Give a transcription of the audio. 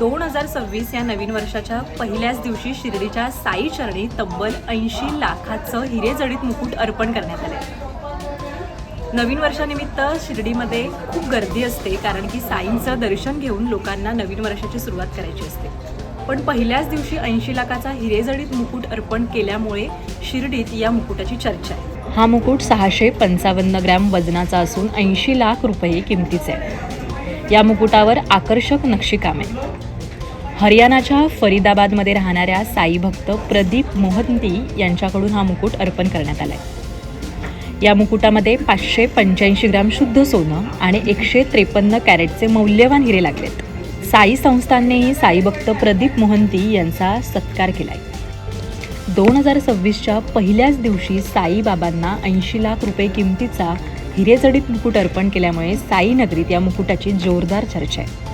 2026 या नवीन वर्षाच्या पहिल्याच दिवशी शिर्डीच्या साई चरणी तब्बल 80 लाखाचं हिरेजडित मुकुट अर्पण करण्यात आले। नवीन वर्षानिमित्त शिर्डीमध्ये खूप गर्दी असते, कारण की साईंचं दर्शन घेऊन लोकांना नवीन वर्षाची सुरुवात करायची असते। पण पहिल्याच दिवशी 80 लाखाचा हिरेजडित मुकुट अर्पण केल्यामुळे शिर्डीत या मुकुटाची चर्चा आहे। हा मुकुट 655 ग्रॅम वजनाचा असून 80 लाख रुपये किमतीचा आहे। या मुकुटावर आकर्षक नक्षीकाम आहे। हरियाणाच्या फरीदाबादमध्ये राहणाऱ्या साई भक्त प्रदीप मोहंती यांच्याकडून हा मुकुट अर्पण करण्यात आला आहे। या मुकुटामध्ये 585 ग्रॅम शुद्ध सोनं आणि 153 कॅरेटचे मौल्यवान हिरे लागलेत। साई संस्थांनीही साई भक्त प्रदीप मोहंती यांचा सत्कार केलाय। 2026च्या पहिल्याच दिवशी साईबाबांना 80 लाख रुपये किमतीचा हिरेजडित मुकुट अर्पण केल्यामुळे साई नगरीत या मुकुटाची जोरदार चर्चा आहे।